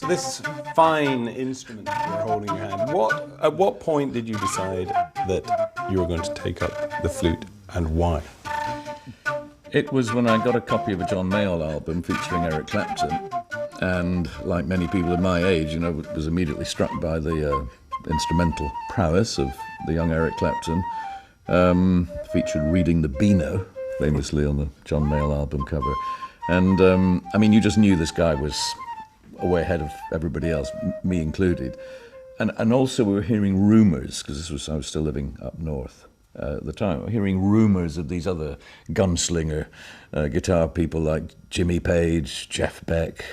So this fine instrument you're holding in your hand, at what point did you decide that you were going to take up the flute, and why? It was when I got a copy of a John Mayall album featuring Eric Clapton, and like many people of my age, was immediately struck by the instrumental prowess of the young Eric Clapton. Featured reading the Beano, famously on the John Mayall album cover. And you just knew this guy was way ahead of everybody else, me included. And also we were hearing rumours, because I was still living up north at the time, hearing rumours of these other gunslinger guitar people like Jimmy Page, Jeff Beck,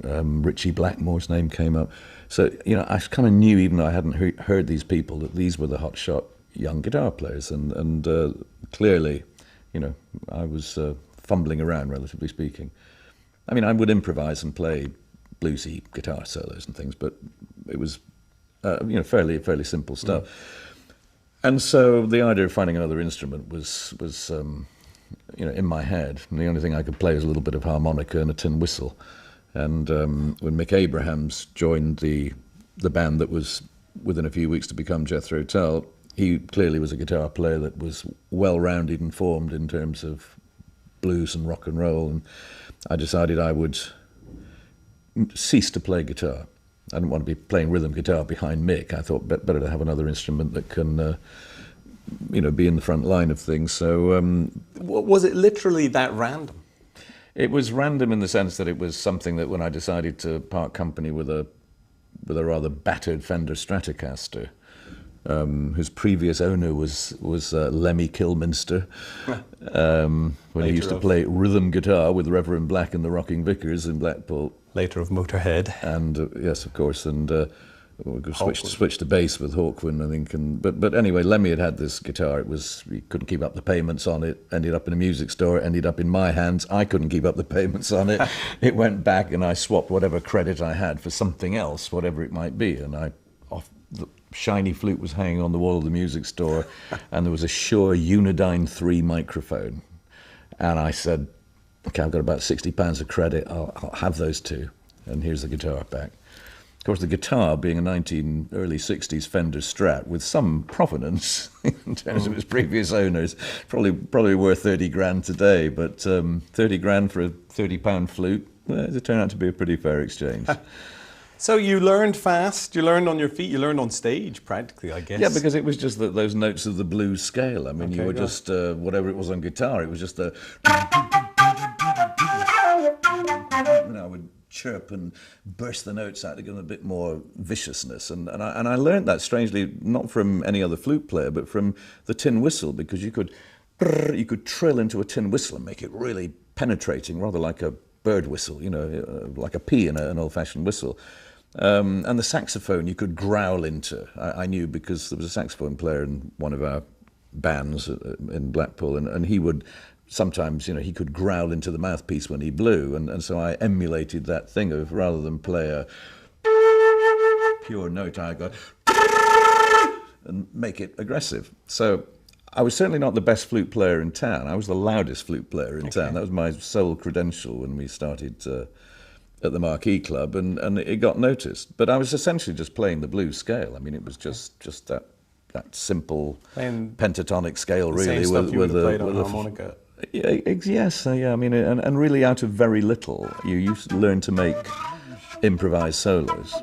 Ritchie Blackmore's name came up. So, I kind of knew, even though I hadn't heard these people, that these were the hotshot young guitar players. And clearly, I was fumbling around, relatively speaking. I would improvise and play bluesy guitar solos and things, but it was, fairly simple stuff. And so the idea of finding another instrument was in my head. And the only thing I could play was a little bit of harmonica and a tin whistle. And when Mick Abrahams joined the band that was within a few weeks to become Jethro Tull, he clearly was a guitar player that was well-rounded and formed in terms of blues and rock and roll. And I decided I would cease to play guitar. I didn't want to be playing rhythm guitar behind Mick. I thought better to have another instrument that can, be in the front line of things. So, was it literally that random? It was random in the sense that it was something that when I decided to part company with a rather battered Fender Stratocaster, whose previous owner was Lemmy Kilminster, when he used to play rhythm guitar with Reverend Black and the Rocking Vicars in Blackpool. Later of Motorhead. And yes, of course, and we switched to bass with Hawkwind, I think. But anyway, Lemmy had this guitar. He couldn't keep up the payments on it. Ended up in a music store. Ended up in my hands. I couldn't keep up the payments on it. It went back, and I swapped whatever credit I had for something else, whatever it might be. And the shiny flute was hanging on the wall of the music store, and there was a Shure Unidyne 3 microphone. And I said, okay, I've got about £60 of credit. I'll have those two, and here's the guitar back. Of course, the guitar, being a early 60s Fender Strat with some provenance in terms of its previous owners, probably worth 30 grand today, but 30 grand for a £30 flute, it turned out to be a pretty fair exchange. So you learned fast, you learned on your feet, you learned on stage practically, I guess. Yeah, because it was just those notes of the blues scale. You were just, whatever it was on guitar, it was just I would chirp and burst the notes out to give them a bit more viciousness. And I learned that, strangely, not from any other flute player, but from the tin whistle, because you could trill into a tin whistle and make it really penetrating, rather like a bird whistle, like a pea in an old-fashioned whistle. And the saxophone you could growl into. I knew because there was a saxophone player in one of our bands in Blackpool, and he would sometimes, he could growl into the mouthpiece when he blew, and so I emulated that thing of, rather than play a pure note, I got and make it aggressive. So I was certainly not the best flute player in town. I was the loudest flute player in town. That was my sole credential when we started at the Marquee Club, and it got noticed. But I was essentially just playing the blues scale. It was just that simple pentatonic scale, really. Same stuff you would have played on harmonica. Yes, and really out of very little, you used to learn to make improvised solos.